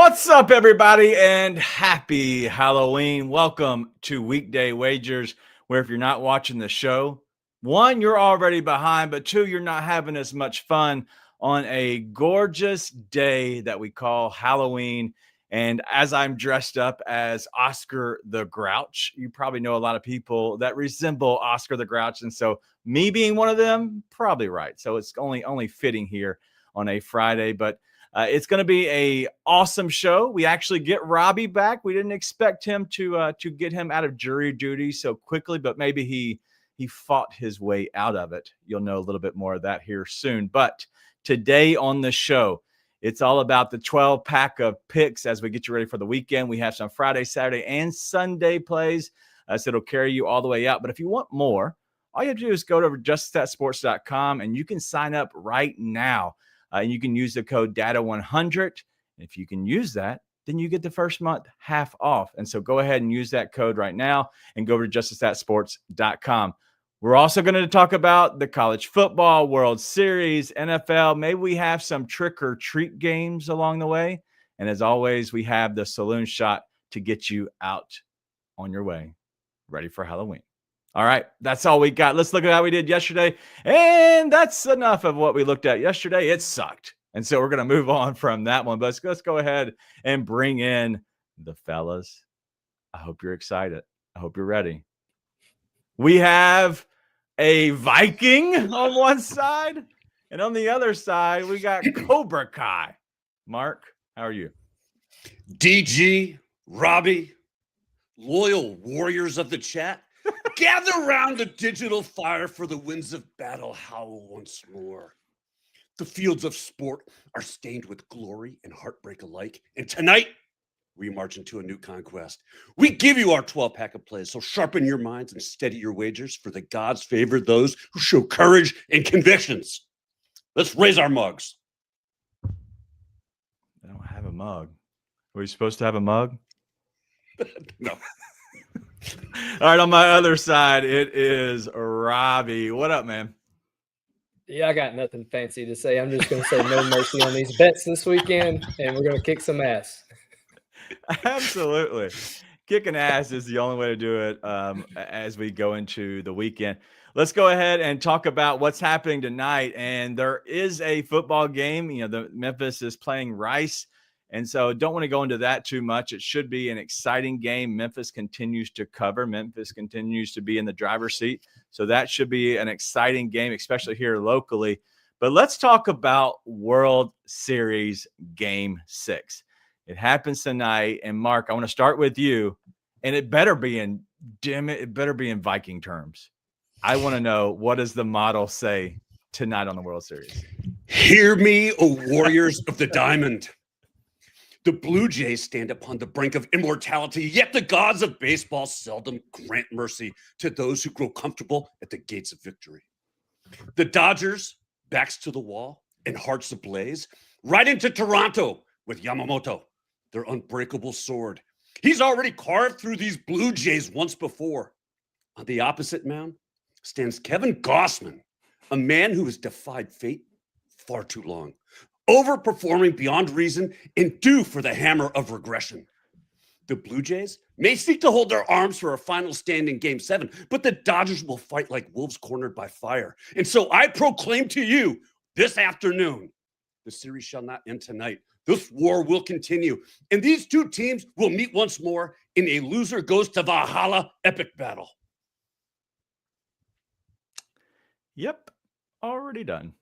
What's up, everybody, and happy Halloween. Welcome to Weekday Wagers, where if you're not watching the show, one, you're already behind, but two, you're not having as much fun on a gorgeous day that we call Halloween. And as I'm dressed up as Oscar the Grouch, you probably know a lot of people that resemble Oscar the Grouch. And so me being one of them, probably right. So it's only fitting here on a Friday, but it's going to be a awesome show. We actually get Robbie back. We didn't expect him to get him out of jury duty so quickly, but maybe he fought his way out of it. You'll know a little bit more of that here soon. But today on the show, it's all about the 12-pack of picks as we get you ready for the weekend. We have some Friday, Saturday, and Sunday plays, so it'll carry you all the way out. But if you want more, all you have to do is go to juststatsports.com, and you can sign up right now. And you can use the code DATA100. If you can use that, then you get the first month half off. And so go ahead and use that code right now and go over to juststatsports.com. We're also going to talk about the college football, World Series, NFL. Maybe we have some trick or treat games along the way. And as always, we have the saloon shot to get you out on your way, ready for Halloween. All right, that's all we got. Let's look at how we did yesterday. And that's enough of what we looked at yesterday. It sucked. And so we're going to move on from that one. But let's go ahead and bring in the fellas. I hope you're excited. I hope you're ready. We have a Viking on one side. And on the other side, we got Cobra Kai. Mark, how are you? DG, Robbie, loyal warriors of the chat. Gather round the digital fire for the winds of battle howl once more. The fields of sport are stained with glory and heartbreak alike. And tonight, we march into a new conquest. We give you our 12-pack of plays, so sharpen your minds and steady your wagers, for the gods favor those who show courage and convictions. Let's raise our mugs. I don't have a mug. Are we supposed to have a mug? No. All right, on my other side, it is Robbie. What up, man? Yeah, I got nothing fancy to say. I'm just going to say no mercy on these bets this weekend, and we're going to kick some ass. Absolutely. Kicking ass is the only way to do it as we go into the weekend. Let's go ahead and talk about what's happening tonight. And there is a football game. You know, the Memphis is playing Rice. And so don't want to go into that too much. It should be an exciting game. Memphis continues to cover. Memphis continues to be in the driver's seat. So that should be an exciting game, especially here locally. But let's talk about World Series Game 6. It happens tonight. And Mark, I want to start with you. And it better be in Viking terms. I want to know, what does the model say tonight on the World Series? Hear me, O warriors of the diamond. The Blue Jays stand upon the brink of immortality, yet the gods of baseball seldom grant mercy to those who grow comfortable at the gates of victory. The Dodgers, backs to the wall and hearts ablaze, right into Toronto with Yamamoto, their unbreakable sword. He's already carved through these Blue Jays once before. On the opposite mound stands Kevin Gossman, a man who has defied fate far too long, overperforming beyond reason and due for the hammer of regression. The Blue Jays may seek to hold their arms for a final stand in Game 7, but the Dodgers will fight like wolves cornered by fire. And so I proclaim to you this afternoon, the series shall not end tonight. This war will continue, and these two teams will meet once more in a loser goes to Valhalla epic battle. Yep, already done.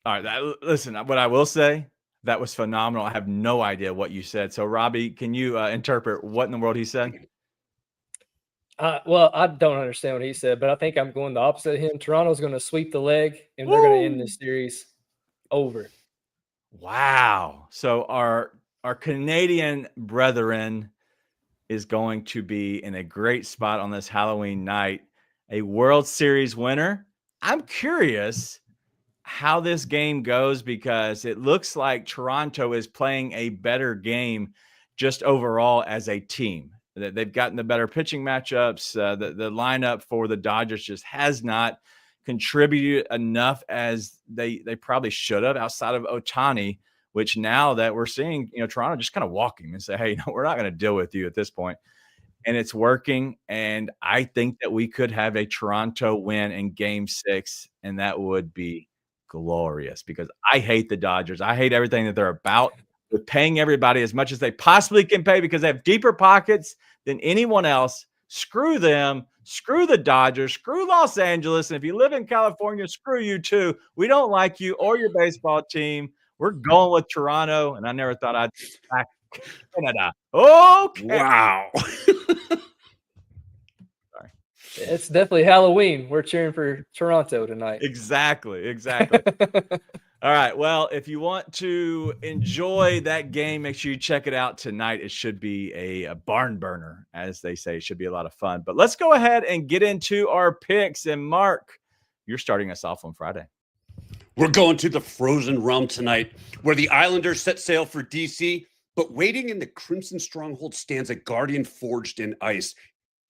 All right, listen, what I will say, that was phenomenal. I have no idea what you said. So, Robbie, can you interpret what in the world he said? Well, I don't understand what he said, but I think I'm going the opposite of him. Toronto's going to sweep the leg, and they're going to end this series over. Wow. So our Canadian brethren is going to be in a great spot on this Halloween night. A World Series winner. I'm curious how this game goes, because it looks like Toronto is playing a better game just overall as a team. They've gotten the better pitching matchups. The lineup for the Dodgers just has not contributed enough as they probably should have, outside of Ohtani, which now that we're seeing, Toronto just kind of walking and say, hey, no, we're not going to deal with you at this point. And it's working. And I think that we could have a Toronto win in game 6, and that would be glorious because I hate the Dodgers. I hate everything that they're about. They're paying everybody as much as they possibly can pay because they have deeper pockets than anyone else. Screw them. Screw the Dodgers. Screw Los Angeles. And if you live in California, screw you too. We don't like you or your baseball team. We're going with Toronto, and I never thought I'd back Canada. Okay. Wow. Sorry. It's definitely Halloween. We're cheering for Toronto tonight. Exactly. All right. Well, if you want to enjoy that game, make sure you check it out tonight. It should be a barn burner, as they say. It should be a lot of fun. But let's go ahead and get into our picks. And Mark, you're starting us off on Friday. We're going to the frozen realm tonight, where the Islanders set sail for DC, but waiting in the Crimson Stronghold stands a guardian forged in ice.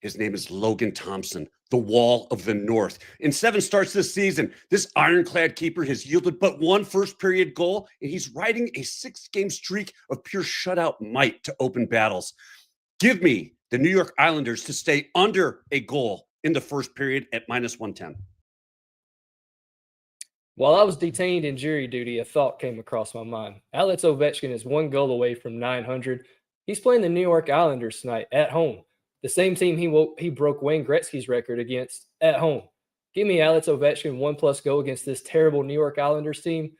His name is Logan Thompson, the Wall of the North. In 7 starts this season, this ironclad keeper has yielded but one first-period goal, and he's riding a 6-game streak of pure shutout might to open battles. Give me the New York Islanders to stay under a goal in the first period at -110. While I was detained in jury duty, a thought came across my mind. Alex Ovechkin is 1 goal away from 900. He's playing the New York Islanders tonight at home. The same team he broke Wayne Gretzky's record against at home. Give me Alex Ovechkin 1+ goal against this terrible New York Islanders team.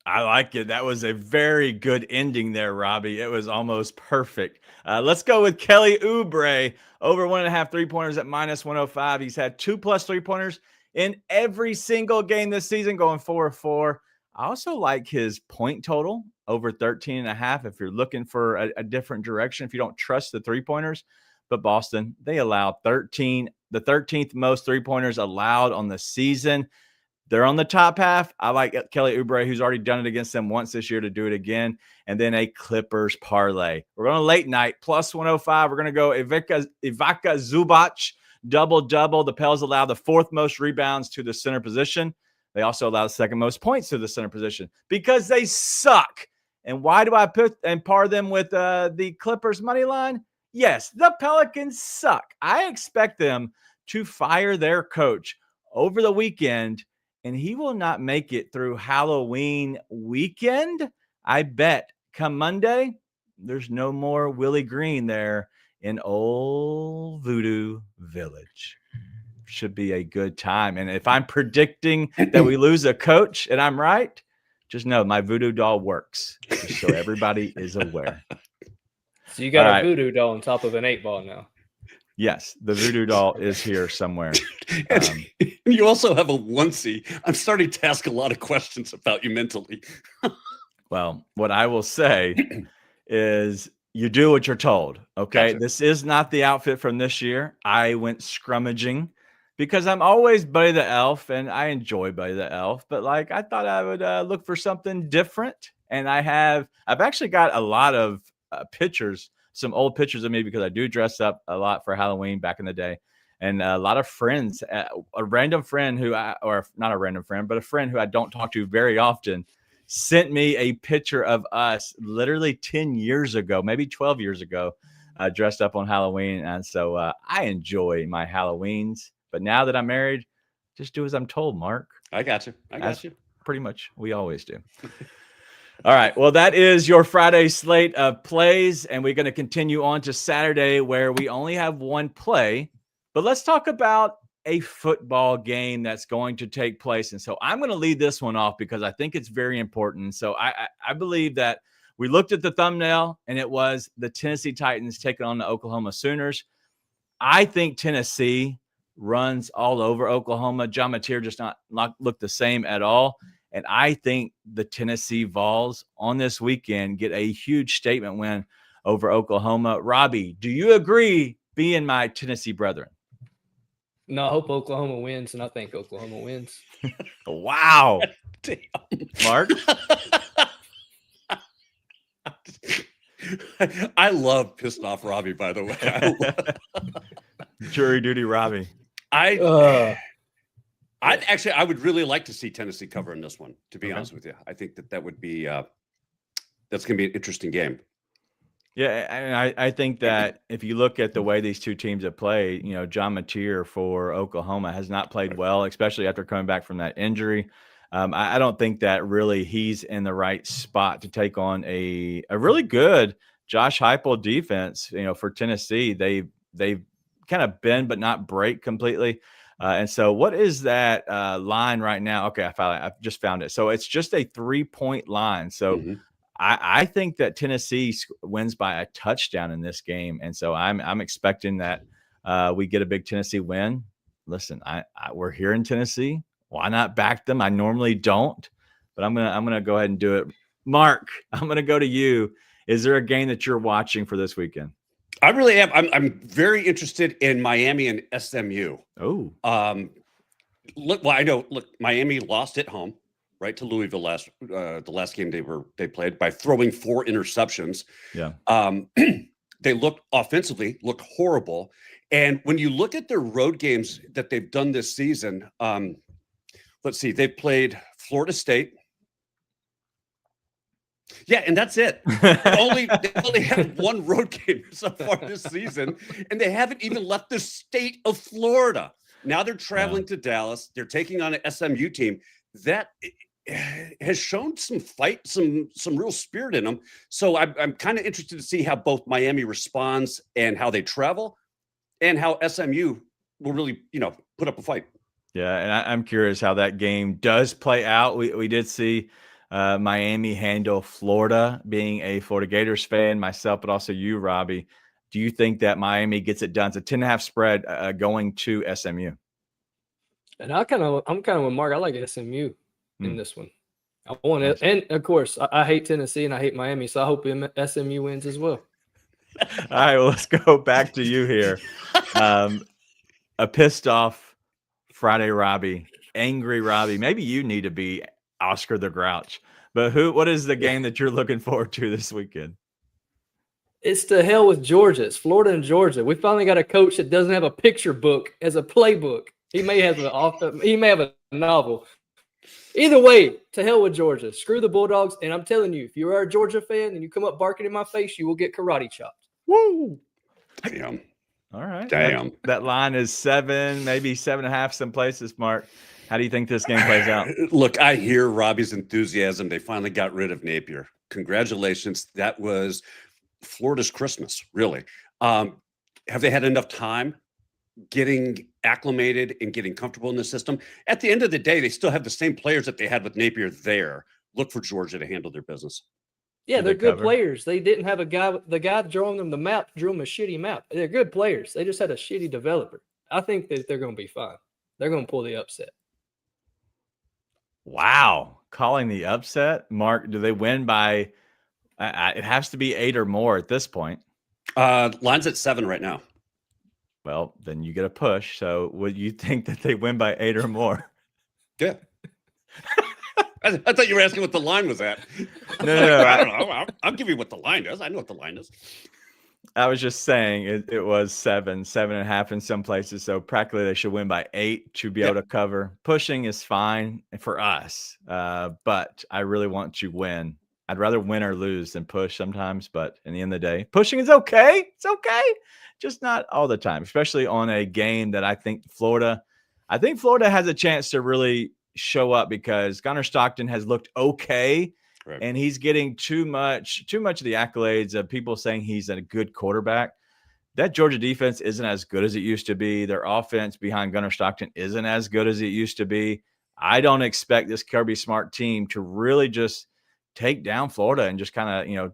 I like it. That was a very good ending there, Robbie. It was almost perfect. Let's go with Kelly Oubre over 1.5 3-pointers at -105. He's had 2+ 3-pointers in every single game this season, going 4-4. I also like his point total over 13.5 if you're looking for a different direction, if you don't trust the 3-pointers. But Boston, they allow the 13th most 3-pointers allowed on the season. They're on the top half. I like Kelly Oubre, who's already done it against them once this year, to do it again. And then a Clippers parlay. We're going to late night, +105. We're going to go Ivica Zubac, double-double. The Pels allow the 4th most rebounds to the center position. They also allow the 2nd most points to the center position because they suck. And why do I put and par them with the Clippers money line? Yes, the Pelicans suck. I expect them to fire their coach over the weekend, and he will not make it through Halloween weekend. I bet come Monday, there's no more Willie Green there in old Voodoo Village. Should be a good time. And if I'm predicting that we lose a coach and I'm right, just know my voodoo doll works, just so everybody is aware. So you got a voodoo doll on top of an 8-ball now. Yes, the voodoo doll is here somewhere. You also have a onesie. I'm starting to ask a lot of questions about you mentally. Well, what I will say is you do what you're told. Okay. Gotcha. This is not the outfit from this year. I went scrummaging because I'm always Buddy the Elf and I enjoy Buddy the Elf, but like I thought I would look for something different. And I've actually got a lot of pictures, some old pictures of me because I do dress up a lot for Halloween back in the day. And a lot of friends, a random friend or not a random friend, but a friend who I don't talk to very often sent me a picture of us literally 10 years ago, maybe 12 years ago, dressed up on Halloween. And so I enjoy my Halloweens. But now that I'm married, just do as I'm told, Mark. I got you. Pretty much. We always do. All right. Well, that is your Friday slate of plays. And we're going to continue on to Saturday where we only have one play. But let's talk about a football game that's going to take place. And so I'm going to lead this one off because I think it's very important. So I believe that we looked at the thumbnail and it was the Tennessee Titans taking on the Oklahoma Sooners. I think Tennessee runs all over Oklahoma. John Mateer just not look the same at all. And I think the Tennessee Vols on this weekend get a huge statement win over Oklahoma. Robbie, do you agree, being my Tennessee brethren? No, I hope Oklahoma wins, and I think Oklahoma wins. Wow. Damn. Mark? I love pissed off Robbie, by the way. Jury duty Robbie. I I would really like to see Tennessee cover in this one, to be honest with you. I think that would be that's going to be an interesting game. Yeah, and I think that if you look at the way these two teams have played, John Mateer for Oklahoma has not played well, especially after coming back from that injury. I don't think that really he's in the right spot to take on a really good Josh Heupel defense. For Tennessee, they've kind of bend but not break completely. And so, what is that line right now? Okay, I just found it. So it's just a 3-point line. So. Mm-hmm. I think that Tennessee wins by a touchdown in this game, and so I'm expecting that we get a big Tennessee win. Listen, we're here in Tennessee. Why not back them? I normally don't, but I'm gonna go ahead and do it. Mark, I'm gonna go to you. Is there a game that you're watching for this weekend? I really am. I'm very interested in Miami and SMU. Oh, Look, Miami lost at home. Right to Louisville the last game they played by throwing 4 interceptions. Yeah. They looked horrible. And when you look at their road games that they've done this season, let's see, they played Florida State. Yeah, and that's it. They only had 1 road game so far this season, and they haven't even left the state of Florida. Now they're traveling to Dallas. They're taking on an SMU team that has shown some fight, some real spirit in them. So I'm kind of interested to see how both Miami responds and how they travel, and how SMU will really, put up a fight. Yeah, and I'm curious how that game does play out. We did see Miami handle Florida, being a Florida Gators fan myself, but also you, Robbie. Do you think that Miami gets it done? It's a 10.5 spread going to SMU. And I'm kind of with Mark. I like SMU in this one. I want it, and of course, I hate Tennessee and I hate Miami, so I hope SMU wins as well. All right, well, let's go back to you here. A pissed off Friday Robbie, angry Robbie. Maybe you need to be Oscar the Grouch. But what is the game that you're looking forward to this weekend? It's to hell with Georgia. It's Florida and Georgia. We finally got a coach that doesn't have a picture book as a playbook. He may have a novel. Either way, to hell with Georgia. Screw the Bulldogs. And I'm telling you, if you are a Georgia fan and you come up barking in my face, you will get karate chopped. Woo! Damn. All right. Damn. That line is 7, maybe 7.5 some places, Mark. How do you think this game plays out? Look, I hear Robbie's enthusiasm. They finally got rid of Napier. Congratulations. That was Florida's Christmas, really. Have they had enough time getting acclimated and getting comfortable in the system? At the end of the day, they still have the same players that they had with Napier there. Look for Georgia to handle their business. Yeah, they're good players. They didn't have the guy drawing them the map, drew them a shitty map. They're good players. They just had a shitty developer. I think that they're going to be fine. They're going to pull the upset. Wow. Calling the upset? Mark, do they win by it has to be 8 or more at this point. Line's at 7 right now. Well, then you get a push. So would you think that they win by 8 or more? Yeah. I thought you were asking what the line was at. No. I don't know. I'll give you what the line is. I know what the line is. I was just saying it was 7.5 in some places. So practically they should win by 8 to be able to cover. Pushing is fine for us, but I really want to win. I'd rather win or lose than push sometimes, but in the end of the day, pushing is okay. It's okay. Just not all the time, especially on a game that I think Florida has a chance to really show up, because Gunnar Stockton has looked okay. Right. And he's getting too much of the accolades of people saying he's a good quarterback. That Georgia defense isn't as good as it used to be. Their offense behind Gunnar Stockton isn't as good as it used to be. I don't expect this Kirby Smart team to really just take down Florida and just kind of,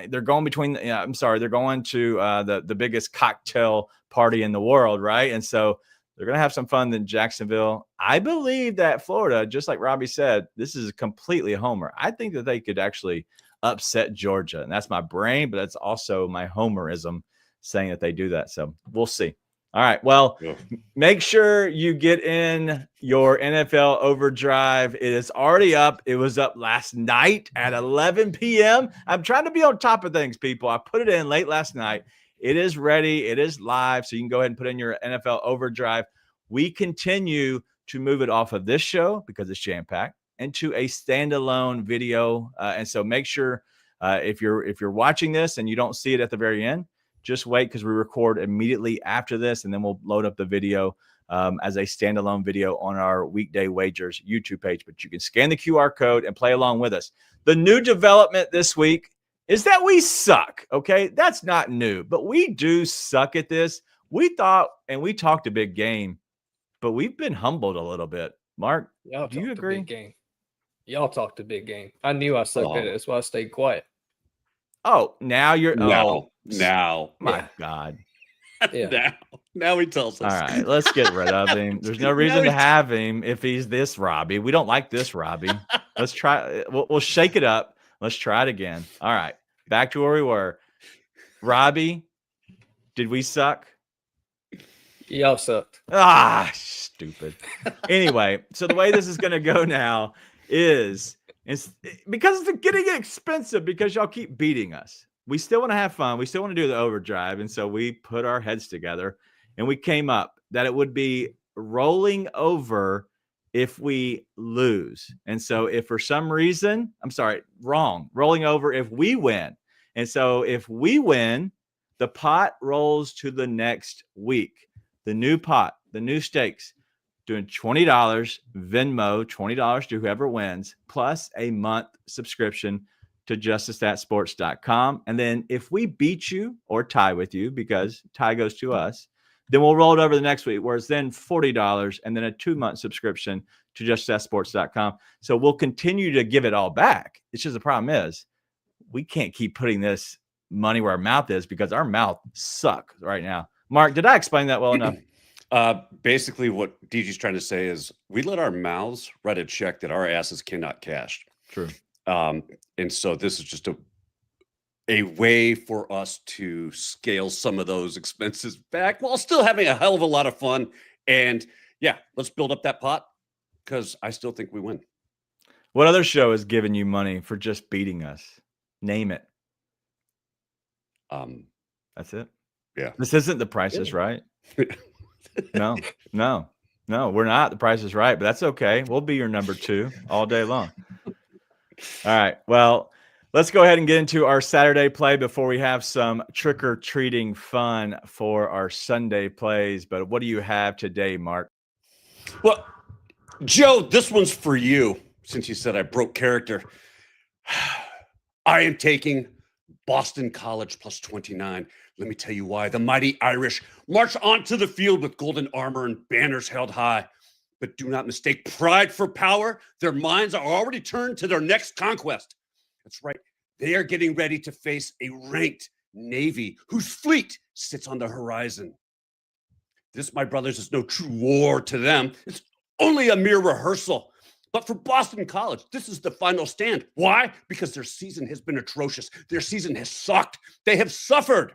they're going they're going to the biggest cocktail party in the world, right? And so they're going to have some fun in Jacksonville. I believe that Florida, just like Robbie said, this is completely a homer. I think that they could actually upset Georgia. And that's my brain, but that's also my homerism saying that they do that. So we'll see. All right. Well, make sure you get in your NFL Overdrive. It is already up. It was up last night at 11 p.m. I'm trying to be on top of things, people. I put it in late last night. It is ready. It is live. So you can go ahead and put in your NFL Overdrive. We continue to move it off of this show because it's jam-packed into a standalone video. And so make sure if you're watching this and you don't see it at the very end, just wait because we record immediately after this, and then we'll load up the video as a standalone video on our Weekday Wagers YouTube page. But you can scan the QR code and play along with us. The new development this week is that we suck, okay? That's not new, but we do suck at this. We thought, and we talked a big game, but we've been humbled a little bit. Mark, do you agree? Big game. Y'all talked a big game. I knew I sucked at it. That's why I stayed quiet. Oh, now you're now. My God. Yeah. Now he tells us. All right, let's get rid of him. There's no reason to have him if he's this Robbie. We don't like this Robbie. Let's try. We'll shake it up. Let's try it again. All right, back to where we were. Robbie, did we suck? Y'all sucked. Ah, stupid. Anyway, so the way this is going to go now is because it's getting expensive because y'all keep beating us. We still want to have fun. We still want to do the overdrive. And so we put our heads together and we came up that it would be rolling over if we lose. And so if for some reason, rolling over if we win. And so if we win, the pot rolls to the next week. The new pot, the new stakes, doing $20, Venmo, $20 to whoever wins, plus a month subscription to justthatsports.com. And then if we beat you or tie with you, because tie goes to us, then we'll roll it over the next week, where it's then $40 and then a 2-month subscription to justthatsports.com. So we'll continue to give it all back. It's just the problem is we can't keep putting this money where our mouth is because our mouth sucks right now. Mark, did I explain that well enough? Basically, what DG's trying to say is we let our mouths write a check that our asses cannot cash. True. And so this is just a way for us to scale some of those expenses back while still having a hell of a lot of fun. And yeah, let's build up that pot because I still think we win. What other show is giving you money for just beating us? Name it. That's it. Yeah. This isn't The Price is Right. No, we're not. The Price is Right, but that's okay. We'll be your number 2 all day long. All right. Well, let's go ahead and get into our Saturday play before we have some trick-or-treating fun for our Sunday plays. But what do you have today, Mark? Well, Joe, this one's for you, since you said I broke character. I am taking Boston College plus 29. Let me tell you why. The mighty Irish march onto the field with golden armor and banners held high. But do not mistake pride for power. Their minds are already turned to their next conquest. That's right. They are getting ready to face a ranked Navy whose fleet sits on the horizon. This, my brothers, is no true war to them. It's only a mere rehearsal. But for Boston College, this is the final stand. Why? Because their season has been atrocious. Their season has sucked. They have suffered.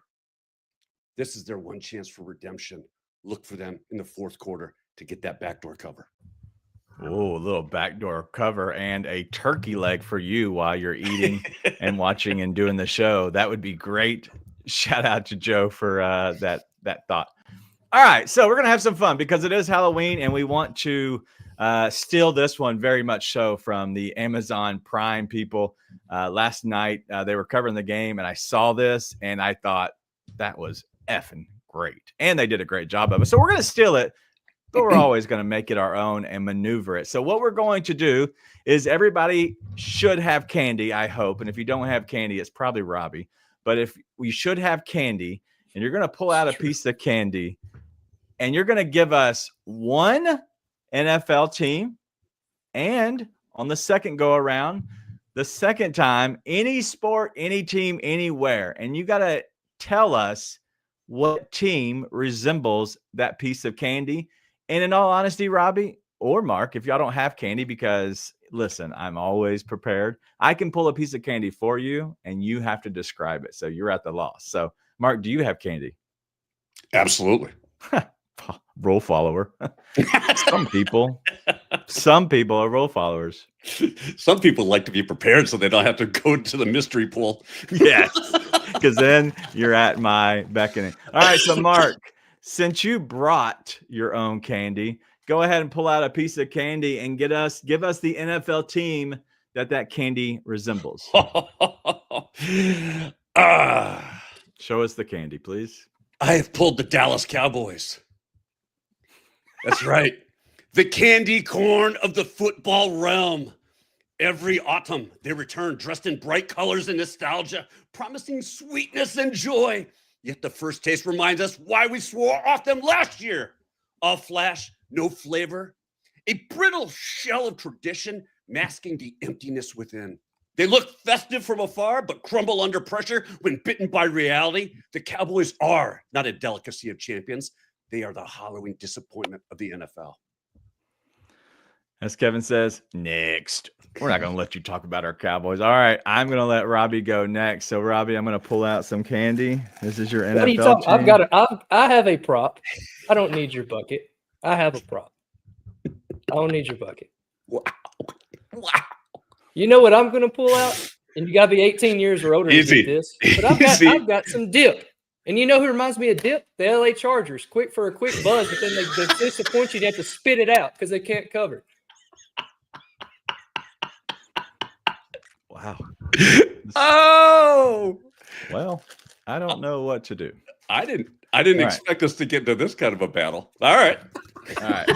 This is their one chance for redemption. Look for them in the fourth quarter to get that backdoor cover. Oh, a little backdoor cover and a turkey leg for you while you're eating and watching and doing the show. That would be great. Shout out to Joe for that thought. All right, so we're going to have some fun because it is Halloween and we want to steal this one very much so from the Amazon Prime people. Last night, they were covering the game and I saw this and I thought that was effing great. And they did a great job of it. So we're going to steal it, but we're always going to make it our own and maneuver it. So what we're going to do is everybody should have candy, I hope. And if you don't have candy, it's probably Robbie. But if we should have candy and you're going to pull out a piece of candy and you're going to give us one NFL team. And on the second go around, the second time, any sport, any team, anywhere. And you got to tell us what team resembles that piece of candy. And in all honesty, Robbie or Mark, if y'all don't have candy, because listen, I'm always prepared. I can pull a piece of candy for you and you have to describe it. So you're at the loss. So Mark, do you have candy? Absolutely. Rule follower. Some people are rule followers. Some people like to be prepared so they don't have to go to the mystery pool. Yes, because then you're at my beckoning. All right, so Mark, since you brought your own candy, go ahead and pull out a piece of candy and give us the NFL team that candy resembles. Show us the candy, please. I have pulled the Dallas Cowboys. That's right. The candy corn of the football realm. Every autumn, they return dressed in bright colors and nostalgia, promising sweetness and joy. Yet the first taste reminds us why we swore off them last year. All flash, no flavor. A brittle shell of tradition masking the emptiness within. They look festive from afar, but crumble under pressure when bitten by reality. The Cowboys are not a delicacy of champions. They are the hollowing disappointment of the NFL. As Kevin says, next. We're not going to let you talk about our Cowboys. All right, I'm going to let Robbie go next. So, Robbie, I'm going to pull out some candy. This is your NFL team. I have a prop. I don't need your bucket. I have a prop. I don't need your bucket. Wow. You know what I'm going to pull out? And you got to be 18 years or older to Easy. get this. But I've got some dip. And you know who reminds me of dip? The LA Chargers. Quick for a quick buzz, but then they disappoint you. They have to spit it out because they can't cover. Wow. Oh. Well, I don't know what to do. I didn't expect us to get into this kind of a battle. All right. All right.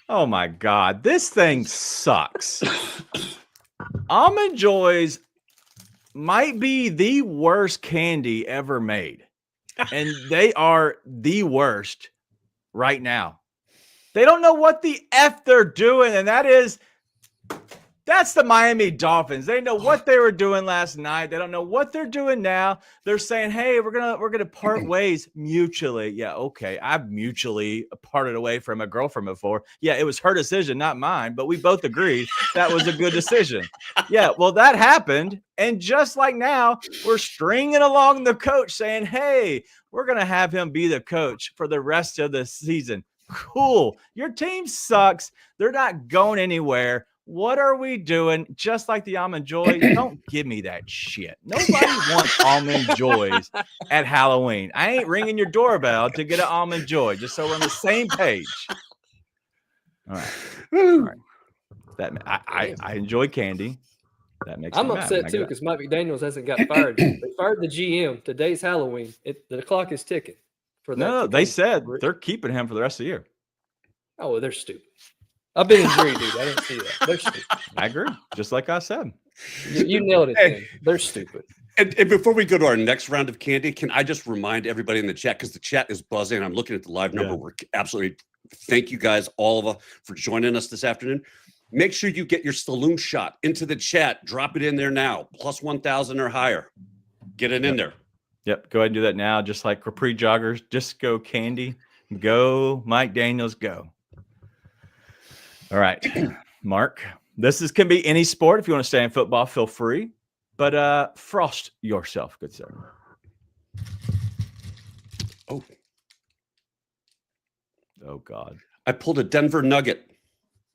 Oh my God. This thing sucks. Almond Joys might be the worst candy ever made. And they are the worst right now. They don't know what the F they're doing, and that's the Miami Dolphins. They know what they were doing last night. They don't know what they're doing now. They're saying, "Hey, we're gonna part ways mutually." Yeah, okay. I've mutually parted away from a girlfriend before. Yeah, it was her decision, not mine, but we both agreed that was a good decision. Yeah, well, that happened, and just like now, we're stringing along the coach saying, "Hey, we're gonna have him be the coach for the rest of the season." Cool. Your team sucks. They're not going anywhere. What are we doing? Just like the Almond Joy, don't give me that shit. Nobody wants Almond Joys at Halloween. I ain't ringing your doorbell to get an Almond Joy, just so we're on the same page. All right. All right. I enjoy candy. That makes I'm me upset mad. too because Mike McDaniels hasn't got fired. They fired the GM. Today's Halloween. The clock is ticking. No, they said they're keeping him for the rest of the year. Oh, well, they're stupid. I've been in jury duty. I didn't see that. They're stupid. I agree. Just like I said. You nailed it. Hey, they're stupid. And before we go to our next round of candy, can I just remind everybody in the chat, because the chat is buzzing. I'm looking at the live number. Yeah. We're absolutely thank you guys, all of us, for joining us this afternoon. Make sure you get your saloon shot into the chat. Drop it in there now. Plus 1,000 or higher. Get it in there. Yep. Go ahead and do that now. Just like Capri Joggers. Just go candy. Go Mike Daniels. Go. All right. Mark. This can be any sport. If you want to stay in football, feel free. But frost yourself, good sir. Oh, God. I pulled a Denver Nugget.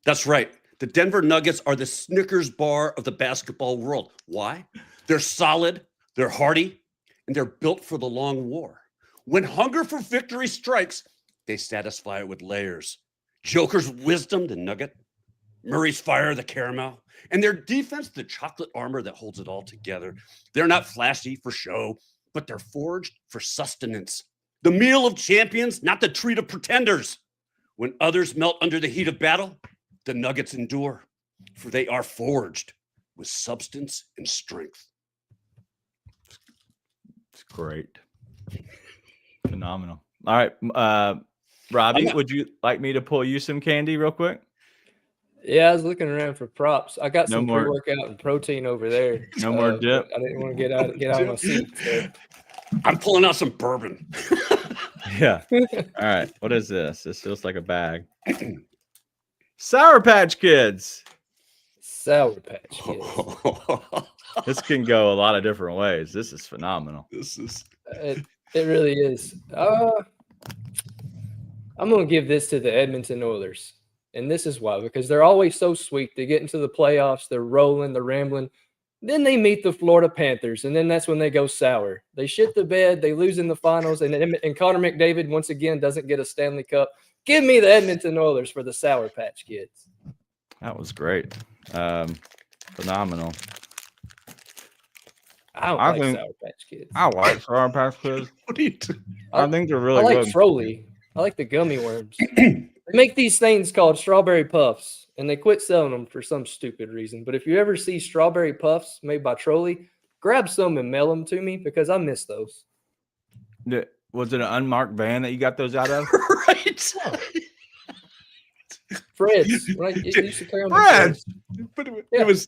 That's right. The Denver Nuggets are the Snickers bar of the basketball world. Why? They're solid, they're hardy, and they're built for the long war. When hunger for victory strikes, they satisfy it with layers. Joker's wisdom, the nugget. Murray's fire, the caramel. And their defense, the chocolate armor that holds it all together. They're not flashy for show, but they're forged for sustenance. The meal of champions, not the treat of pretenders. When others melt under the heat of battle, the Nuggets endure, for they are forged with substance and strength. It's great. Phenomenal. All right. Robbie, would you like me to pull you some candy real quick? Yeah, I was looking around for props. I got some pre-workout and protein over there. No more dip. I didn't want to get out of my seat. So. I'm pulling out some bourbon. Yeah. All right. What is this? This feels like a bag. Sour Patch Kids. Sour Patch Kids. This can go a lot of different ways. This is phenomenal. It really is. I'm going to give this to the Edmonton Oilers. And this is why, because they're always so sweet. They get into the playoffs, they're rolling, they're rambling. Then they meet the Florida Panthers, and then that's when they go sour. They shit the bed, they lose in the finals, and Connor McDavid once again doesn't get a Stanley Cup. Give me the Edmonton Oilers for the Sour Patch Kids. That was great. Phenomenal. I don't like Sour Patch Kids. I like Sour Patch Kids. What do you do? I think they're really good. I like good. Froley. I like the gummy worms. They make these things called strawberry puffs, and they quit selling them for some stupid reason. But if you ever see strawberry puffs made by Trolley, grab some and mail them to me because I miss those. Was it an unmarked van that you got those out of? Right. Oh. Fred's. Right? It used to carry on Fred's. But it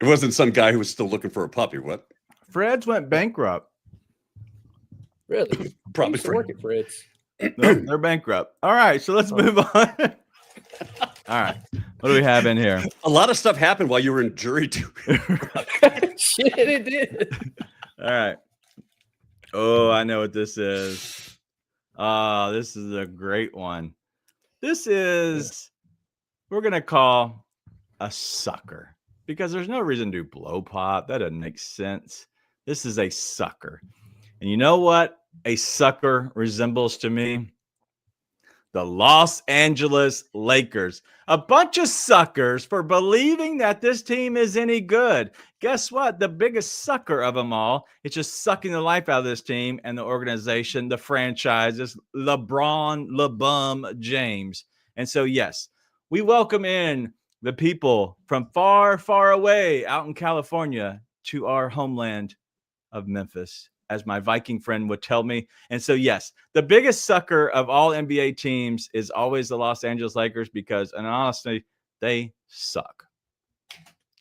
wasn't some guy who was still looking for a puppy. What? Fred's went bankrupt. Really? Probably used to work at Fred's. No, they're bankrupt. All right, so let's move on. All right, what do we have in here? A lot of stuff happened while you were in jury duty. Shit, it did. All right. Oh, I know what this is. Oh, this is a great one. This is, we're going to call a sucker because there's no reason to do blow pop. That doesn't make sense. This is a sucker. And you know what a sucker resembles to me? The Los Angeles Lakers. A bunch of suckers for believing that this team is any good. Guess what? The biggest sucker of them all is just sucking the life out of this team and the organization, the franchises, LeBron James. And so, yes, we welcome in the people from far, far away out in California to our homeland of Memphis, as my Viking friend would tell me. And so, yes, the biggest sucker of all NBA teams is always the Los Angeles Lakers because, and honestly, they suck.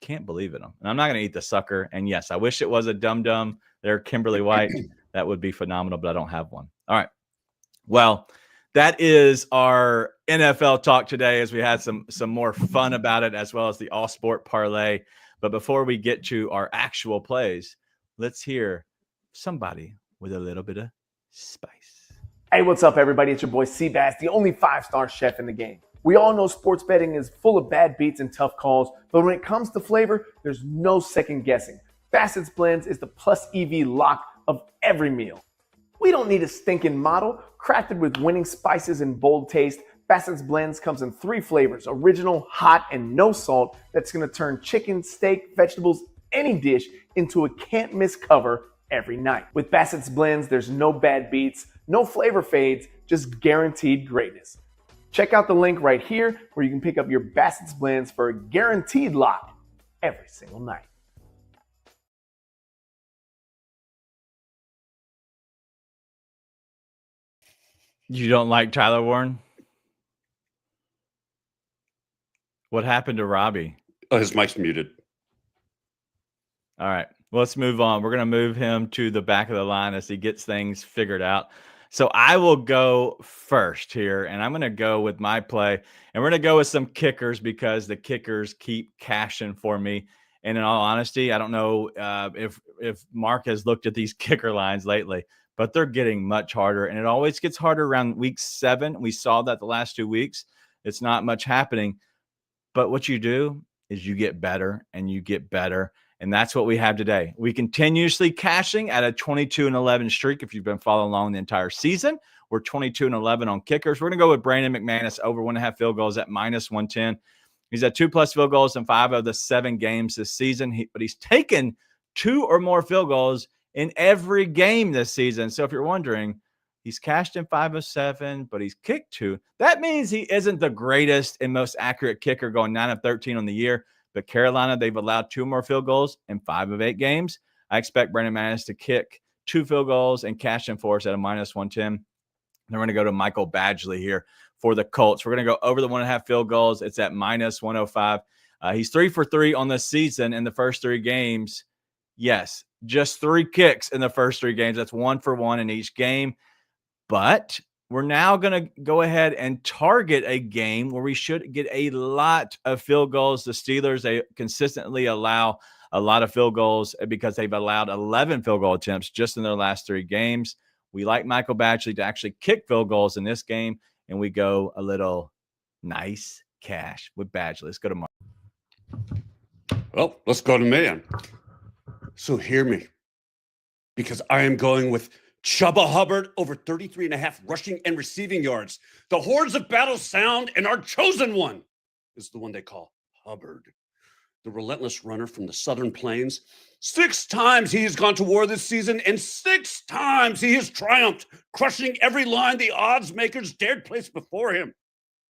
Can't believe it. And I'm not going to eat the sucker. And yes, I wish it was a dum-dum. They're Kimberly White. That would be phenomenal, but I don't have one. All right. Well, that is our NFL talk today as we had some more fun about it, as well as the all-sport parlay. But before we get to our actual plays, let's hear somebody with a little bit of spice. Hey, what's up, everybody? It's your boy Seabass, the only 5-star chef in the game. We all know sports betting is full of bad beats and tough calls, but when it comes to flavor, there's no second guessing. Bassett's Blends is the plus EV lock of every meal. We don't need a stinking model. Crafted with winning spices and bold taste, Bassett's Blends comes in 3 flavors, original, hot, and no salt, that's gonna turn chicken, steak, vegetables, any dish into a can't-miss cover every night. With Bassett's Blends, there's no bad beats, no flavor fades, just guaranteed greatness. Check out the link right here where you can pick up your Bassett's Blends for a guaranteed lock every single night. You don't like Tyler Warren? What happened to Robbie? Oh, his mic's muted. All right, well, let's move on. We're going to move him to the back of the line as he gets things figured out. So I will go first here, and I'm going to go with my play. And we're going to go with some kickers because the kickers keep cashing for me. And in all honesty, I don't know if Mark has looked at these kicker lines lately, but they're getting much harder. And it always gets harder around week 7. We saw that the last 2 weeks. It's not much happening. But what you do is you get better and you get better. And that's what we have today. We continuously cashing at a 22-11 streak. If you've been following along the entire season, we're 22-11 on kickers. We're going to go with Brandon McManus over 1.5 field goals at -110. He's at 2+ field goals in 5 of the 7 games this season. But he's taken 2 or more field goals in every game this season. So if you're wondering, he's cashed in 5 of 7, but he's kicked 2. That means he isn't the greatest and most accurate kicker, going 9 of 13 on the year. But Carolina, they've allowed 2 more field goals in 5 of 8 games. I expect Brandon McManus to kick 2 field goals and cash in for us at a -110. Then we're going to go to Michael Badgley here for the Colts. We're going to go over the 1.5 field goals. It's at -105. He's 3 for 3 on the season in the first 3 games. Yes, just 3 kicks in the first 3 games. That's 1 for 1 in each game. But we're now going to go ahead and target a game where we should get a lot of field goals. The Steelers, they consistently allow a lot of field goals because they've allowed 11 field goal attempts just in their last 3 games. We like Michael Badgley to actually kick field goals in this game, and we go a little nice cash with Badgley. Let's go to Mark. Well, let's go to man. So hear me, because I am going with Chuba Hubbard over 33.5 rushing and receiving yards. The horns of battle sound, and our chosen one is the one they call Hubbard, the relentless runner from the Southern Plains. 6 times he has gone to war this season, and 6 times he has triumphed, crushing every line the odds makers dared place before him.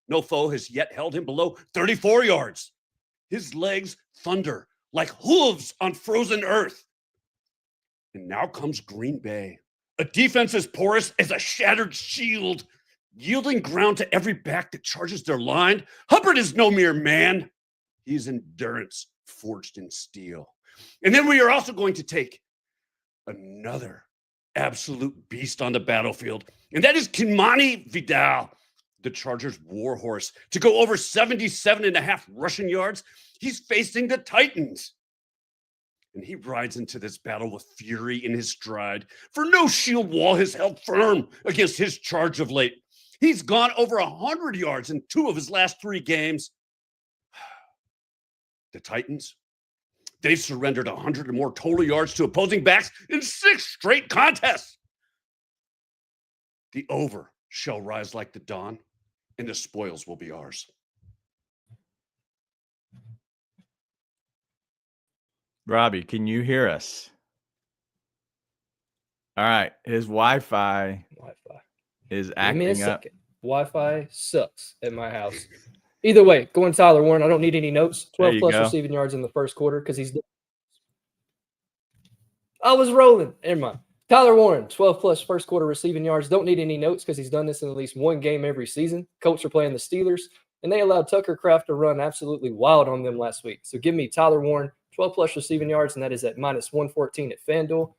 No foe has yet held him below 34 yards. His legs thunder like hooves on frozen earth. And now comes Green Bay, a defense as porous as a shattered shield, yielding ground to every back that charges their line. Hubbard is no mere man. He's endurance forged in steel. And then we are also going to take another absolute beast on the battlefield, and that is Kimani Vidal, the Chargers' warhorse, to go over 77.5 rushing yards. He's facing the Titans. And he rides into this battle with fury in his stride, for no shield wall has held firm against his charge of late. He's gone over 100 yards in 2 of his last 3 games. The Titans, they've surrendered 100 or more total yards to opposing backs in 6 straight contests. The over shall rise like the dawn, and the spoils will be ours. Robbie, can you hear us? All right. His Wi-Fi is Give me a acting up. second. Wi-Fi sucks at my house. Either way, going Tyler Warren. I don't need any notes. 12 plus receiving yards in the first quarter because he's. I was rolling. Never mind. Tyler Warren, 12 plus first quarter receiving yards. Don't need any notes because he's done this in at least 1 game every season. Colts are playing the Steelers, and they allowed Tucker Kraft to run absolutely wild on them last week. So give me Tyler Warren, 12 plus receiving yards, and that is at -114 at FanDuel.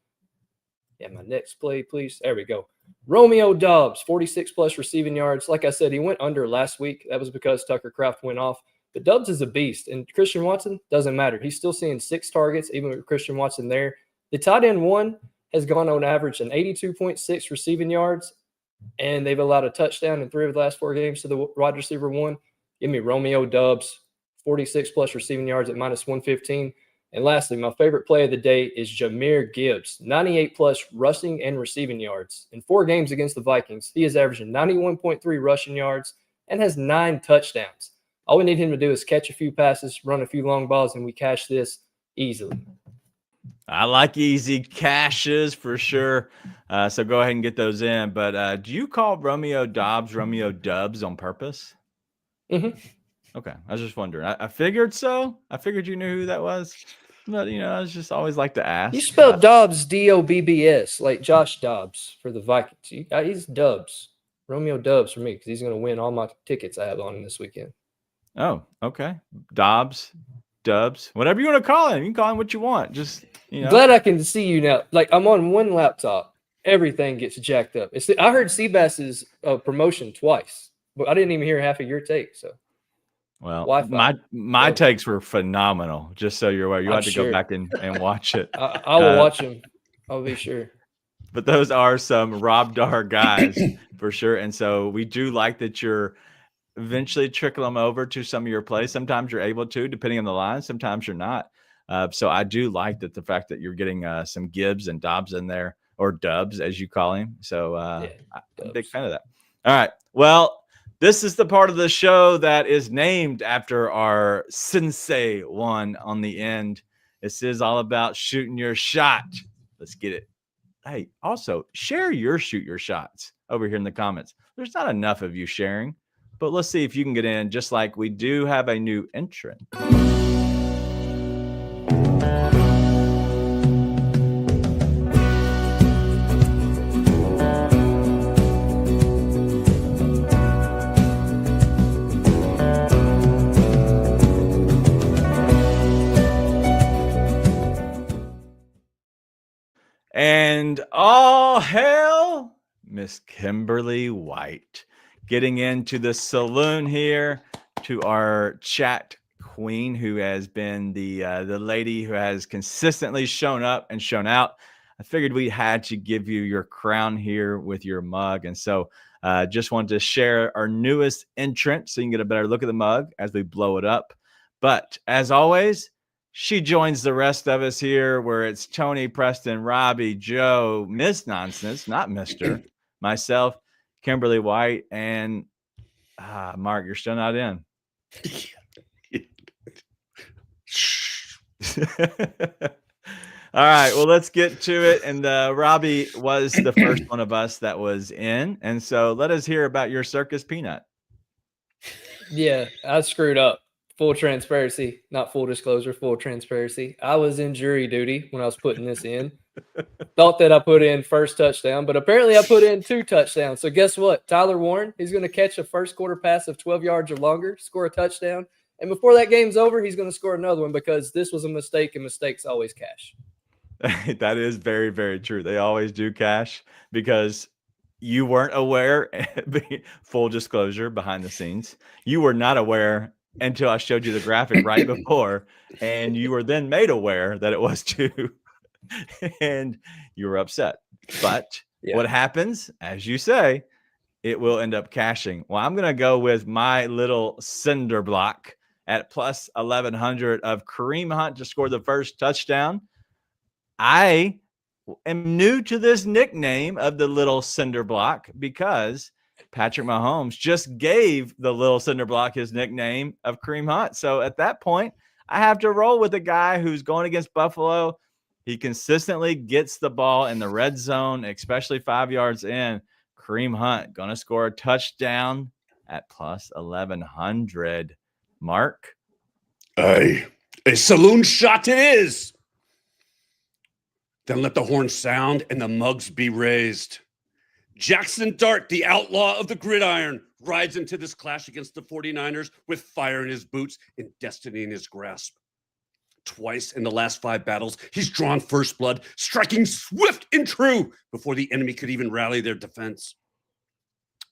Yeah, my next play, please. There we go. Romeo Doubs, 46 plus receiving yards. Like I said, he went under last week. That was because Tucker Kraft went off. But Doubs is a beast. And Christian Watson doesn't matter. He's still seeing 6 targets, even with Christian Watson there. The tight end 1 has gone on average an 82.6 receiving yards, and they've allowed a touchdown in 3 of the last 4 games to the wide receiver 1. Give me Romeo Doubs, 46 plus receiving yards at -115. And lastly, my favorite play of the day is Jahmyr Gibbs, 98 plus rushing and receiving yards. In 4 games against the Vikings, he is averaging 91.3 rushing yards and has 9 touchdowns. All we need him to do is catch a few passes, run a few long balls, and we cash this easily. I like easy cashes for sure. So go ahead and get those in. But do you call Romeo Doubs Romeo Dubs on purpose? Mm-hmm. Okay. I was just wondering. I figured so. I figured you knew who that was. But, I was just always like to ask. You spelled Dobbs, Dobbs, like Josh Dobbs for the Vikings. He's Dubs. Romeo Dubs for me because he's going to win all my tickets I have on him this weekend. Oh, okay. Dobbs, Dubs, whatever you want to call him. You can call him what you want. Just, Glad I can see you now. Like, I'm on one laptop. Everything gets jacked up. I heard Seabass's promotion twice, but I didn't even hear half of your take. So, well, Wi-Fi. my takes were phenomenal. Just so you're aware, you have to go back and watch it. I will watch them. I'll be sure. But those are some Rob Dar guys for sure. And so we do like that you're eventually trickle them over to some of your plays. Sometimes you're able to, depending on the line. Sometimes you're not. So I do like that the fact that you're getting some Gibbs and Dobbs in there, or Dubs as you call him. So I'm a big fan of that. All right. Well, this is the part of the show that is named after our sensei one on the end. This is all about shooting your shot. Let's get it. Hey, also share your shoot your shots over here in the comments. There's not enough of you sharing, but let's see if you can get in, just like we do have a new entrant. And all hail Miss Kimberly White, getting into the saloon here to our chat queen, who has been the lady who has consistently shown up and shown out. I figured we had to give you your crown here with your mug. And so just wanted to share our newest entrant so you can get a better look at the mug as we blow it up. But as always, she joins the rest of us here where it's Tony, Preston, Robbie, Joe, Miss Nonsense, not Mr., myself, Kimberly White, and Mark, you're still not in. All right, well, let's get to it. And Robbie was the first one of us that was in. And so let us hear about your circus peanut. Yeah, I screwed up. Full transparency, not full disclosure, full transparency. I was in jury duty when I was putting this in. Thought that I put in first touchdown, but apparently I put in 2 touchdowns. So guess what? Tyler Warren, he's going to catch a first quarter pass of 12 yards or longer, score a touchdown. And before that game's over, he's going to score another one because this was a mistake, and mistakes always cash. That is very, very true. They always do cash because you weren't aware. Full disclosure behind the scenes, you were not aware until I showed you the graphic right before, and you were then made aware that it was 2, and you were upset. But what happens, as you say, it will end up cashing. Well, I'm going to go with my little cinder block at plus 1,100 of Kareem Hunt to score the first touchdown. I am new to this nickname of the little cinder block because Patrick Mahomes just gave the little cinder block his nickname of Kareem Hunt. So at that point, I have to roll with a guy who's going against Buffalo. He consistently gets the ball in the red zone, especially 5 yards in. Kareem Hunt going to score a touchdown at plus 1,100. Mark? A saloon shot it is. Then let the horn sound and the mugs be raised. Jackson Dart, the outlaw of the gridiron, rides into this clash against the 49ers with fire in his boots and destiny in his grasp. Twice in the last 5 battles, he's drawn first blood, striking swift and true before the enemy could even rally their defense.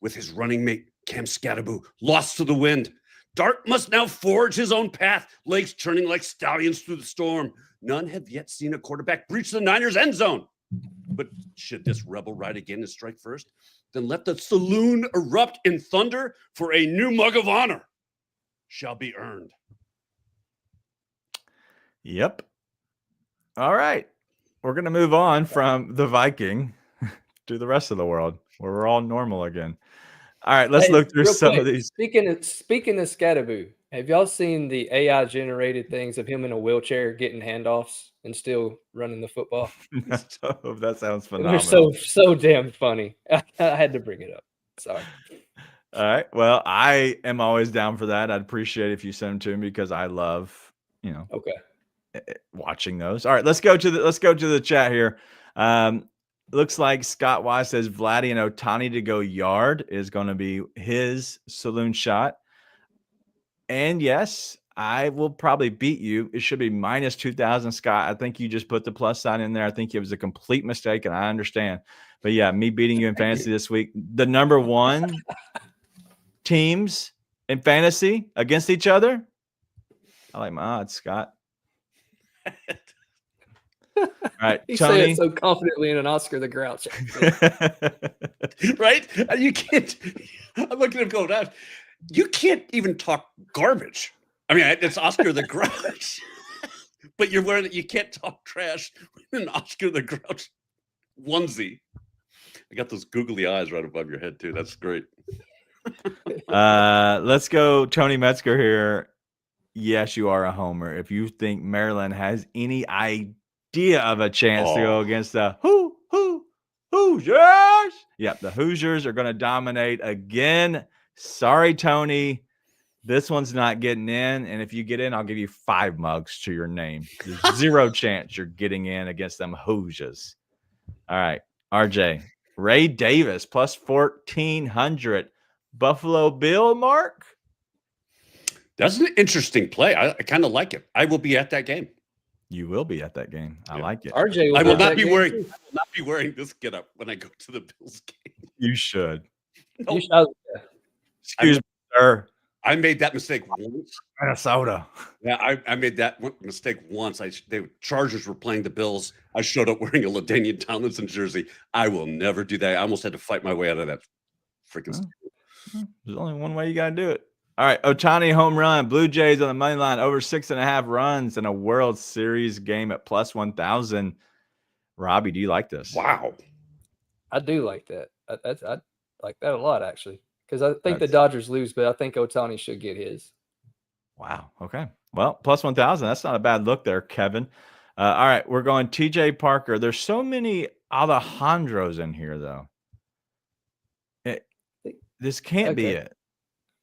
With his running mate, Cam Scattaboo, lost to the wind, Dart must now forge his own path, legs turning like stallions through the storm. None have yet seen a quarterback breach the Niners' end zone. But should this rebel ride again and strike first, then let the saloon erupt in thunder, for a new mug of honor shall be earned. Yep. All right. We're going to move on from the Viking to the rest of the world where we're all normal again. All right, let's look through some of these. Speaking of Scattaboo, have y'all seen the AI generated things of him in a wheelchair getting handoffs and still running the football? No, that sounds phenomenal. They're so damn funny. I had to bring it up. Sorry. All right. Well, I am always down for that. I'd appreciate it if you send them to me because I love, watching those. All right, let's go to the chat here. Looks like Scott Wise says Vladdy and Ohtani to go yard is going to be his saloon shot. And yes, I will probably beat you. It should be minus 2,000, Scott. I think you just put the plus sign in there. I think it was a complete mistake, and I understand. But yeah, me beating you in fantasy this week. The number 1 teams in fantasy against each other. I like my odds, Scott. All right, He Tony. said it so confidently in an Oscar the Grouch. Right? You can't. I'm looking at him going out. You can't even talk garbage. I mean, it's Oscar the Grouch, but you're wearing it. You can't talk trash with an Oscar the Grouch onesie. I got those googly eyes right above your head too. That's great. Let's go, Tony Metzger here. Yes, you are a homer. If you think Maryland has any idea of a chance to go against the Hoosiers, the Hoosiers are going to dominate again. Sorry, Tony. This one's not getting in. And if you get in, I'll give you 5 mugs to your name. There's 0 chance you're getting in against them Hoosiers. All right, RJ. Ray Davis, plus 1,400. Buffalo Bill, Mark? That's an interesting play. I kind of like it. I will be at that game. You will be at that game. I like it. RJ I will not be wearing this getup when I go to the Bills game. You should. No. Excuse me, sir. I made that mistake once. Minnesota. Yeah, I made that mistake once. The Chargers were playing the Bills. I showed up wearing a LaDainian Tomlinson jersey. I will never do that. I almost had to fight my way out of that freaking. There's only one way you got to do it. All right, Ohtani home run. Blue Jays on the money line over 6.5 runs in a World Series game at plus 1,000. Robbie, do you like this? Wow. I do like that. I like that a lot, actually, because I think the Dodgers lose, but I think Ohtani should get his. Wow. Okay. Well, plus 1,000. That's not a bad look there, Kevin. All right, we're going TJ Parker. There's so many Alejandros in here, though. This can't be it.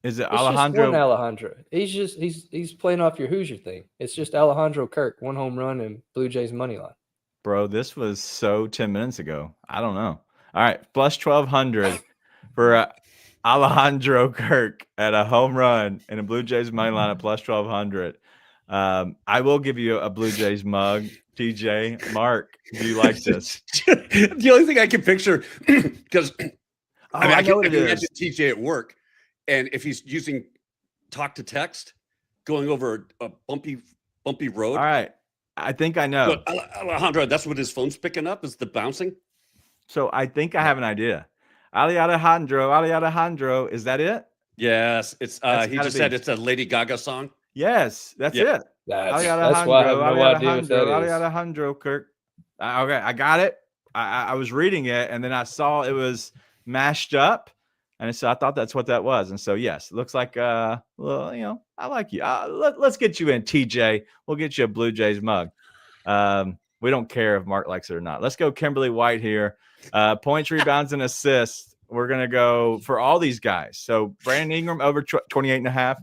Is it It's Alejandro? just one Alejandro. He's playing off your Hoosier thing. It's just Alejandro Kirk, one home run and Blue Jays money line. Bro, this was so 10 minutes ago. I don't know. All right, plus 1,200 for Alejandro Kirk at a home run and a Blue Jays money line at plus 1,200. I will give you a Blue Jays mug, TJ. Mark, do you like this? The only thing I can picture, because I can imagine TJ at work, and if he's using talk to text, going over a bumpy road. All right. I think I know. But Alejandro, that's what his phone's picking up, is the bouncing. So I think I have an idea. Alejandro, is that it? Yes, it's he just said it's a Lady Gaga song. Yes, that's it. That's why I have no idea what that is. Alejandro Kirk. Okay, I got it. I was reading it, and then I saw it was mashed up, and so I thought that's what that was. And so yes, it looks like well, I like you. Let's get you in, TJ. We'll get you a Blue Jays mug. We don't care if Mark likes it or not. Let's go Kimberly White here. Points, rebounds, and assists. We're going to go for all these guys. So Brandon Ingram over 28.5.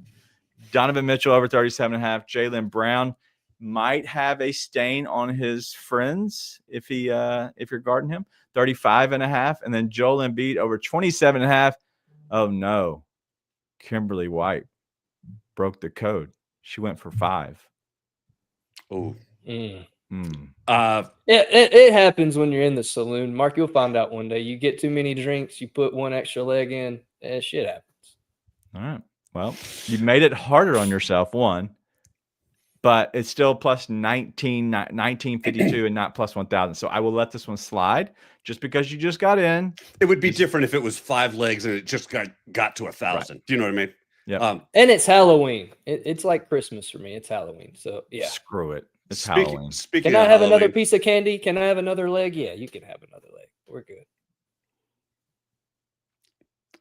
Donovan Mitchell over 37.5. Jaylen Brown might have a stain on his friends if you're guarding him. 35.5. And then Joel Embiid over 27.5. Oh, no. Kimberly White broke the code. She went for 5. Oh. It happens when you're in the saloon. Mark, you'll find out one day. You get too many drinks, you put one extra leg in, shit happens. All right. Well, you made it harder on yourself, one, but it's still plus 1952 and not plus 1,000. So I will let this one slide just because you just got in. It would be different if it was 5 legs and it just got to 1,000. Right. Do you know what I mean? Yeah. And it's Halloween. It's like Christmas for me. It's Halloween. So yeah. Screw it. It's Halloween. Can I have another piece of candy? Can I have another leg? Yeah, you can have another leg. We're good.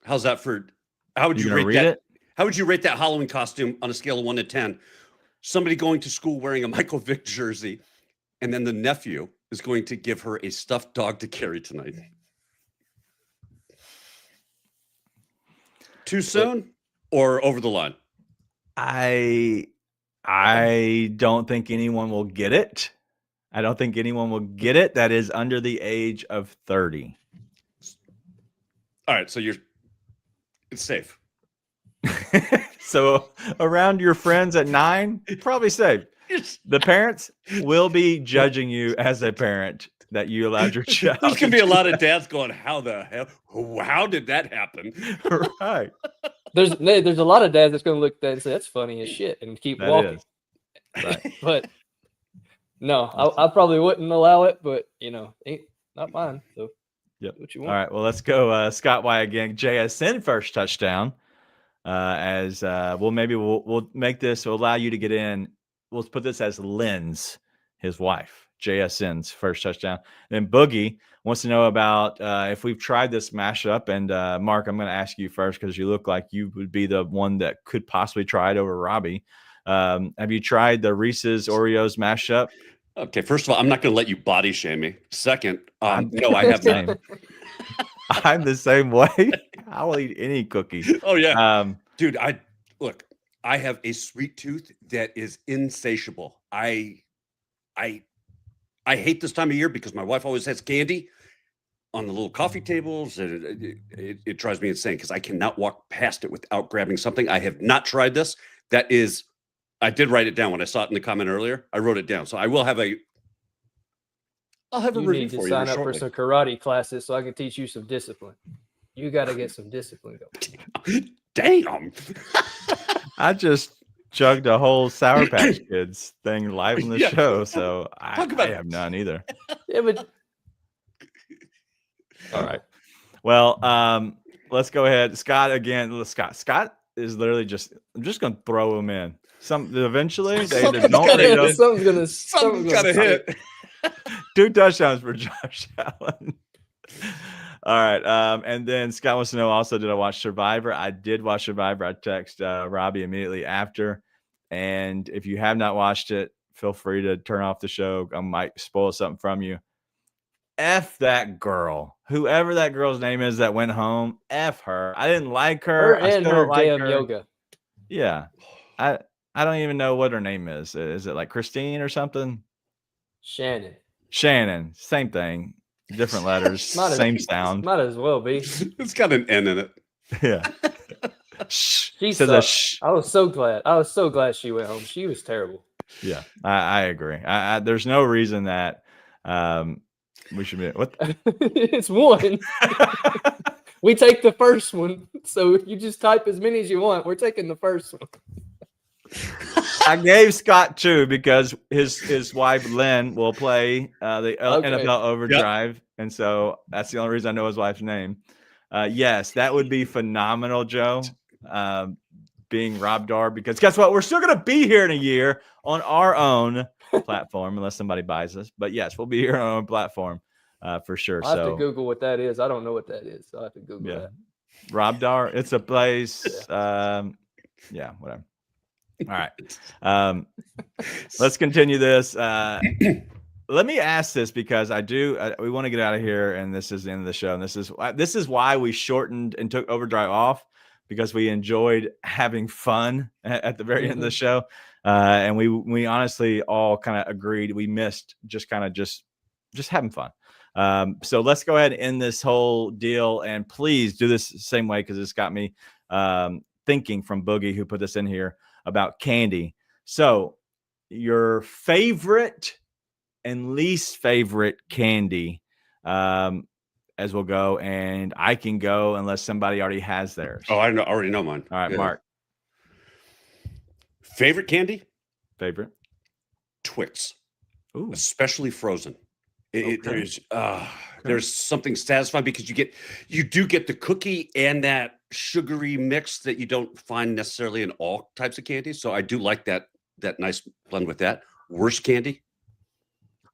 How's that for? How would you rate that? How would you rate that Halloween costume on a scale of 1 to 10? Somebody going to school wearing a Michael Vick jersey, and then the nephew is going to give her a stuffed dog to carry tonight. Too soon or over the line? I don't think anyone will get it. I don't think anyone will get it that is under the age of 30. All right, so it's safe. So around your friends at 9, probably safe. The parents will be judging you as a parent that you allowed your child. There's going to be a lot of dads going, how the hell? How did that happen? Right. There's a lot of dads that's going to look at that and say, that's funny as shit, and keep walking. Right. But no, I probably wouldn't allow it, but not mine. So yep. What you want. All right. Well, let's go Scott Y again. JSN first touchdown. We'll make this, we'll allow you to get in. We'll put this as Lynn's, his wife, JSN's first touchdown. Then Boogie wants to know about if we've tried this mashup. And Mark, I'm going to ask you first because you look like you would be the one that could possibly try it over Robbie. Have you tried the Reese's Oreos mashup? Okay, first of all, I'm not going to let you body shame me. Second, no, I have not. I'm the same way. I will eat any cookie. Oh yeah, dude. I have a sweet tooth that is insatiable. I hate this time of year because my wife always has candy on the little coffee tables, and it drives me insane because I cannot walk past it without grabbing something. I have not tried this. I did write it down when I saw it in the comment earlier. I wrote it down, so I'll have a review need to for you. sign up for some karate classes so I can teach you some discipline. You got to get some discipline going. Damn. I just chugged a whole Sour Patch Kids thing live on the show, so I have none either. Yeah, but all right. Well, let's go ahead. Scott again. Scott is literally just, I'm just going to throw them in. Eventually, they Something's either don't gotta need hit. them. Something's got to hit. 2 touchdowns for Josh Allen. All right. And then Scott wants to know also, did I watch Survivor? I did watch Survivor. I text Robbie immediately after. And if you have not watched it, feel free to turn off the show. I might spoil something from you. F that girl. Whoever that girl's name is that went home, F her. I didn't like her. Her and her damn yoga. Yeah. I don't even know what her name is. Is it like Christine or something? Shannon. Same thing. Different letters. Same sound. Might as well be. It's got an N in it. Yeah. She says a shh. I was so glad she went home. She was terrible. Yeah, I agree. There's no reason that we should be. What? It's one. We take the first one. So you just type as many as you want. We're taking the first one. I gave Scott 2 because his wife Lynn will play the NFL Overdrive, and so that's the only reason I know his wife's name. Yes, that would be phenomenal, Joe. Being Rob Dar, because guess what? We're still going to be here in a year on our own platform, unless somebody buys us. But yes, we'll be here on our own platform for sure. I have to Google what that is. I don't know what that is. So I have to Google that. Rob Dar, it's a place. Yeah, whatever. All right. Let's continue this. Let me ask this, because we want to get out of here, and this is the end of the show. And this is why we shortened and took Overdrive off, because we enjoyed having fun at the very end of the show. And we honestly all kind of agreed we missed just having fun. So let's go ahead and end this whole deal, and please do this the same way, because it's got me thinking, from Boogie, who put this in here, about candy. So your favorite and least favorite candy, as we'll go, and I can go unless somebody already has theirs. Oh, I already know mine. All right, Mark. Favorite candy? Favorite? Twix. Ooh. Especially frozen. There's something satisfying, because you do get the cookie and that sugary mix that you don't find necessarily in all types of candies. So I do like that nice blend with that. Worst candy?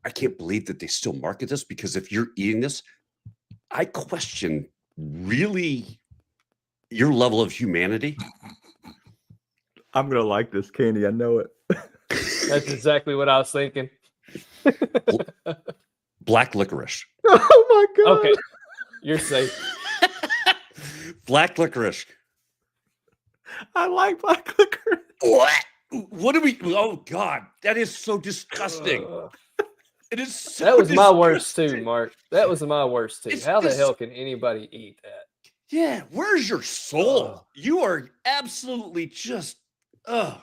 I can't believe that they still market this, because if you're eating this, I question really your level of humanity. I'm going to like this candy. I know it. That's exactly what I was thinking. Black licorice. Oh my God. Okay. You're safe. Black licorice. I like black licorice. What do we? Oh God, that is so disgusting. It is so That was my disgusting. worst too, Mark. That was my worst too. It's How the hell can anybody eat that? Yeah, where's your soul? You are absolutely just. I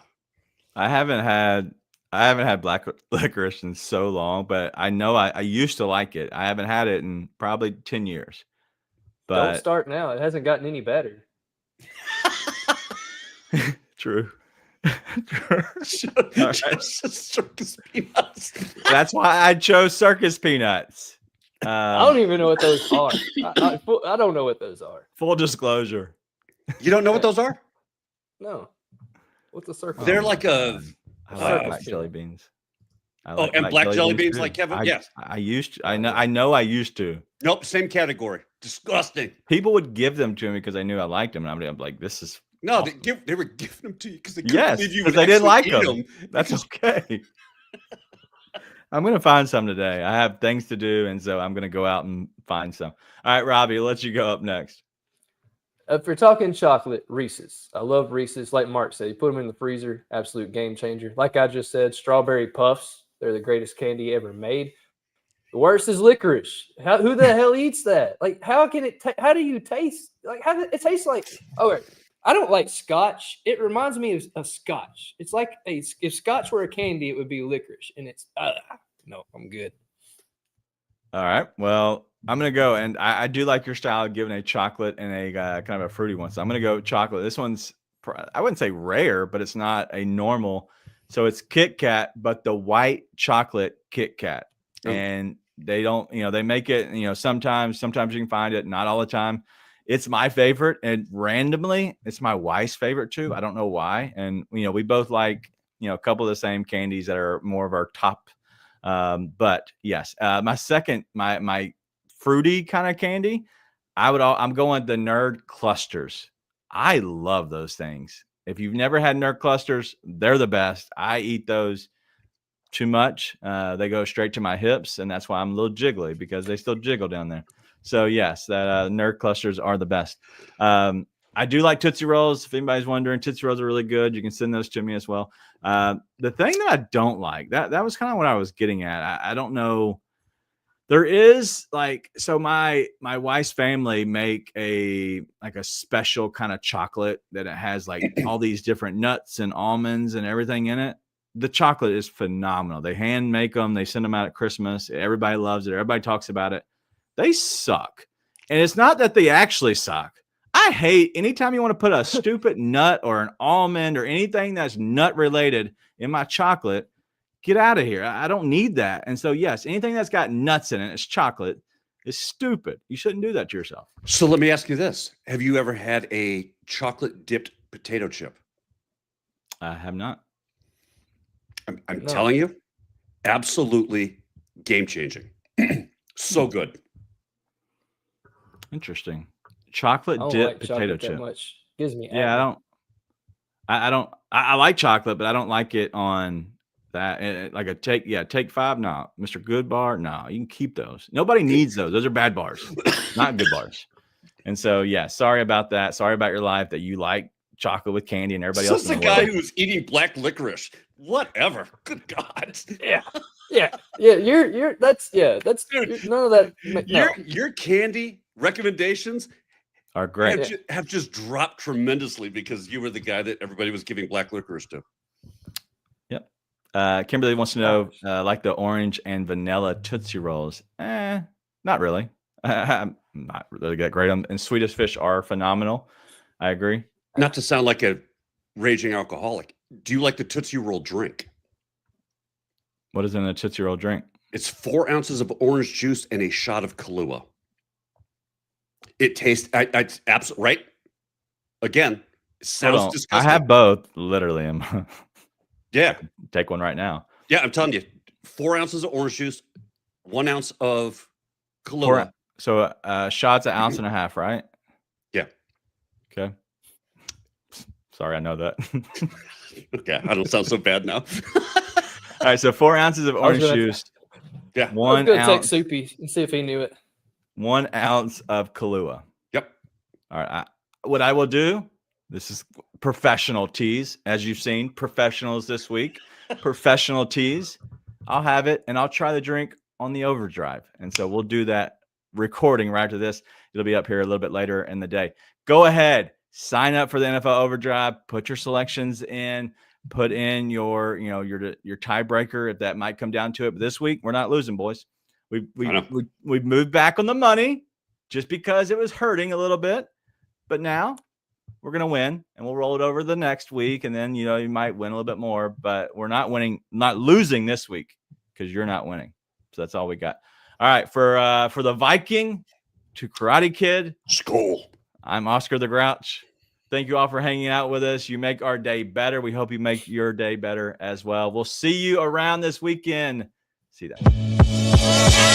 haven't had black licorice in so long, but I know I used to like it. I haven't had it in probably 10 years. But Don't start now. It hasn't gotten any better. True. Circus peanuts. That's why I chose circus peanuts. I don't even know what those are. I don't know what those are. Full disclosure. You don't know what those are? No. What's a circus? They're like a. I like black jelly beans. And black jelly beans like Kevin? Yes. I used to. I know I used to. Nope, same category. Disgusting. People would give them to me because I knew I liked them, and I'm like, this is no. awesome. They were giving them to you because they couldn't believe you because would they didn't like actually eat them. That's okay. I'm gonna find some today. I have things to do, and so I'm gonna go out and find some. All right, Robbie, I'll let you go up next. If you're talking chocolate, Reese's. I love Reese's. Like Mark said, you put them in the freezer, absolute game changer. Like I just said, strawberry puffs. They're the greatest candy ever made. The worst is licorice. Who the hell eats that? Like, how can it? How do you taste? Like, how it tastes like? Okay, I don't like Scotch. It reminds me of Scotch. It's like if Scotch were a candy, it would be licorice, and it's no, I'm good. All right. Well, I'm going to go. And I do like your style of giving a chocolate and a kind of a fruity one. So I'm going to go chocolate. This one's, I wouldn't say rare, but it's not a normal. So it's Kit Kat, but the white chocolate Kit Kat. Oh. And they don't, they make it, sometimes you can find it, not all the time. it's my favorite, and randomly, it's my wife's favorite too. I don't know why. And we both like a couple of the same candies that are more of our top. But yes, my second, my fruity kind of candy, I'm going the Nerd Clusters. I love those things. If you've never had Nerd Clusters, they're the best. I eat those too much. They go straight to my hips, and that's why I'm a little jiggly, because they still jiggle down there. So yes, that Nerd Clusters are the best. I do like Tootsie Rolls. If anybody's wondering, Tootsie Rolls are really good. You can send those to me as well. The thing that I don't like, that was kind of what I was getting at. I don't know. There is so my wife's family make a special kind of chocolate that it has all these different nuts and almonds and everything in it. The chocolate is phenomenal. They hand make them. They send them out at Christmas. Everybody loves it. Everybody talks about it. They suck. And it's not that they actually suck. I hate anytime you want to put a stupid nut or an almond or anything that's nut related in my chocolate. Get out of here. I don't need that. And so, yes, anything that's got nuts in it, it's chocolate, is stupid. You shouldn't do that to yourself. So let me ask you this. Have you ever had a chocolate dipped potato chip? I have not. I'm telling you, absolutely game changing. So good. Interesting. Chocolate dip potato chip. Much. Gives me I like chocolate, but I don't like it on that. Like a take 5. No, Mr. Good bar. No, you can keep those. Nobody needs those. Those are bad bars, not good bars. And so, yeah, sorry about that. Sorry about your life that you like chocolate with candy and everybody else. This is a guy who's eating black licorice. Whatever. Good God. Yeah. That's none of that. No. Your candy recommendations are great. Have just dropped tremendously because you were the guy that everybody was giving black licorice to. Yep. Kimberly wants to know, like the orange and vanilla Tootsie Rolls. Not really. I'm not really that great on. And Swedish Fish are phenomenal. I agree. Not to sound like a raging alcoholic. Do you like the Tootsie Roll drink? What is in a Tootsie Roll drink? It's 4 ounces of orange juice and a shot of Kahlua. It tastes, absolutely right. Again, it sounds disgusting. I have both, literally. Yeah. Take one right now. Yeah, I'm telling you, 4 ounces of orange juice, 1 ounce of Kahlua. So shots an ounce and a half, right? Yeah. Okay. Sorry, I know that. Okay, I don't sound so bad now. All right, so 4 ounces of orange juice. Yeah. 1 ounce. Take Soupy and see if he knew it. 1 ounce of Kahlua. Yep. All right. What I will do, this is professional teas, as you've seen, professionals this week. Professional teas. I'll have it, and I'll try the drink on the overdrive. And so we'll do that recording right after this. It'll be up here a little bit later in the day. Go ahead. Sign up for the NFL Overdrive. Put your selections in. Put in your tiebreaker if that might come down to it. But this week we're not losing, boys. We moved back on the money just because it was hurting a little bit. But now we're gonna win, and we'll roll it over the next week, and then you might win a little bit more. But we're not losing this week because you're not winning. So that's all we got. All right, for the Viking to Karate Kid. Skull. I'm Oscar the Grouch. Thank you all for hanging out with us. You make our day better. We hope you make your day better as well. We'll see you around this weekend. See you then.